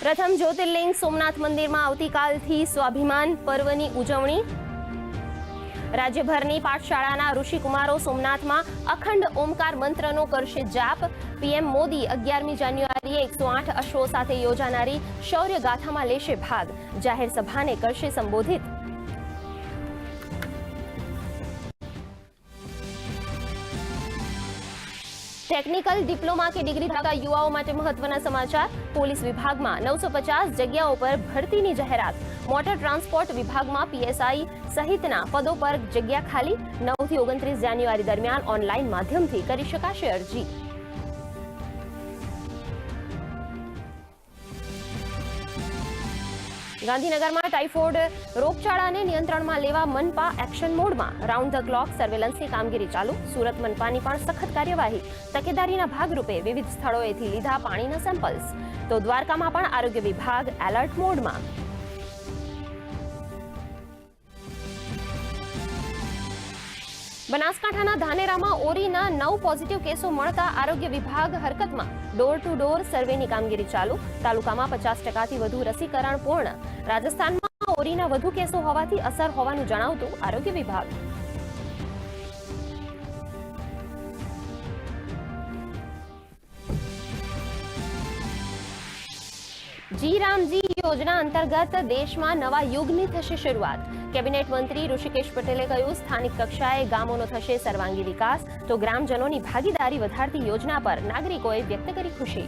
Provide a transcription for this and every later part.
પ્રથમ જ્યોતિર્લિંગ સોમનાથ મંદિરમાં આવતીકાલથી સ્વાભિમાન પર્વની ઉજવણી। રાજ્યભરની પાઠશાળાના ઋષિકુમારો સોમનાથમાં અખંડ ઓમકાર મંત્રનો કરશે જાપ। પીએમ મોદી 11મી જાન્યુઆરીએ 108 અશ્વો સાથે યોજાનારી શૌર્ય ગાથામાં લેશે ભાગ। જાહેર સભાને કરશે સંબોધિત। ટેકનિકલ ડિપ્લોમા કે ડિગ્રી ધરાવતા યુવાઓ માટે મહત્વના સમાચાર। પોલીસ વિભાગમાં 950 જગ્યાઓ પર ભરતીની જાહેરાત। મોટર ટ્રાન્સપોર્ટ વિભાગમાં પીએસઆઈ સહિતના પદો પર જગ્યા ખાલી। 9 થી 29 જાન્યુઆરી દરમિયાન ઓનલાઈન માધ્યમથી કરી શકાશે અરજી। ગાંધીનગરમાં ટાઇફોઇડ રોગચાળાને નિયંત્રણમાં લેવા મનપા એક્શન મોડમાં। રાઉન્ડ ધ ક્લોક સર્વેલન્સની કામગીરી ચાલુ। સુરત મનપાની પણ સખત કાર્યવાહી। તકેદારીના ભાગરૂપે વિવિધ સ્થળોએથી લીધા પાણીના સેમ્પલ્સ। તો દ્વારકામાં પણ આરોગ્ય વિભાગ એલર્ટ મોડમાં। બનાસકાંઠાના ધાનેરામાં ઓરીના 9 પોઝિટિવ કેસો મળતા આરોગ્ય વિભાગ હરકતમાં। ડોર ટુ ડોર સર્વેની કામગીરી ચાલુ। તાલુકામાં 50%થી વધુ રસીકરણ પૂર્ણ। રાજસ્થાનમાં ઓરીના વધુ કેસો હોવાથી અસર હોવાનું જણાવતું આરોગ્ય વિભાગ। જી રામજી યોજના અંતર્ગત દેશમાં નવા યુગની થશે શરૂઆત। કેબિનેટ મંત્રી ઋષિકેશ પટેલે કહ્યું, સ્થાનિક કક્ષાએ ગામોનો થશે સર્વાંગી વિકાસ। તો ગ્રામજનોની ભાગીદારી વધારતી યોજના પર નાગરિકોએ વ્યક્ત કરી ખુશી।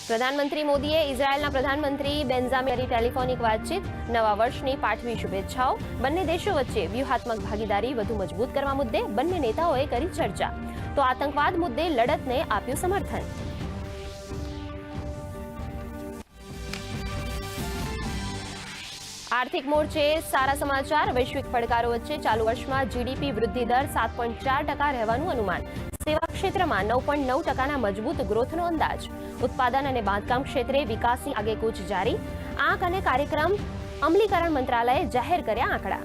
પ્રધાનમંત્રી મોદીએ ઇઝરાયેલના પ્રધાનમંત્રી બેન્ઝામિન ટેલિફોનિક વાતચીત। નવા વર્ષની પાઠવી શુભેચ્છાઓ। બંને દેશો વચ્ચે વ્યૂહાત્મક ભાગીદારી વધુ મજબૂત કરવા મુદ્દે બંને નેતાઓએ કરી ચર્ચા। તો આતંકવાદ મુદ્દે લડતને આપ્યું સમર્થન। આર્થિક મોરચે સારા સમાચાર। વૈશ્વિક પડકારો વચ્ચે ચાલુ વર્ષમાં જીડીપી વૃદ્ધિ દર 7.4% રહેવાનું અનુમાન। સેવા ક્ષેત્રમાં 9.9%ના મજબૂત ગ્રોથનો અંદાજ। ઉત્પાદન અને બાંધકામ ક્ષેત્રે વિકાસની આગેકૂચ જારી। આંક અને કાર્યક્રમ અમલીકરણ મંત્રાલયે જાહેર કર્યા આંકડા।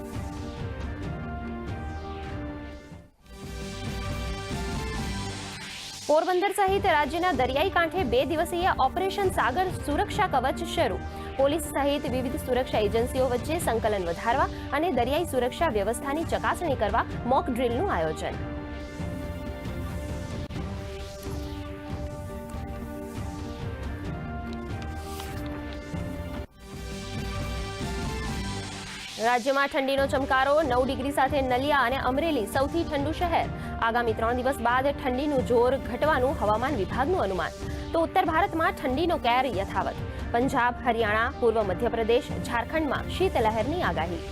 પોરબંદર સહિત રાજ્યના દરિયાઈ કાંઠે 2 દિવસીય ઓપરેશન સાગર સુરક્ષા કવચ શરૂ। પોલીસ સહિત વિવિધ સુરક્ષા એજન્સીઓ વચ્ચે સંકલન વધારવા અને દરિયાઈ સુરક્ષા વ્યવસ્થાની ચકાસણી કરવા મોક ડ્રીલનું આયોજન। રાજ્યમાં ઠંડીનો ચમકારો। 9 ડિગ્રી સાથે નલિયા અને અમરેલી સૌથી ઠંડુ શહેર। આગામી 3 દિવસ બાદ ઠંડીનું જોર ઘટવાનું હવામાન વિભાગનું અનુમાન। તો ઉત્તર ભારતમાં ઠંડીનો કેર યથાવત। પંજાબ, હરિયાણા, પૂર્વ મધ્યપ્રદેશ, ઝારખંડમાં શીતલહેરની આગાહી।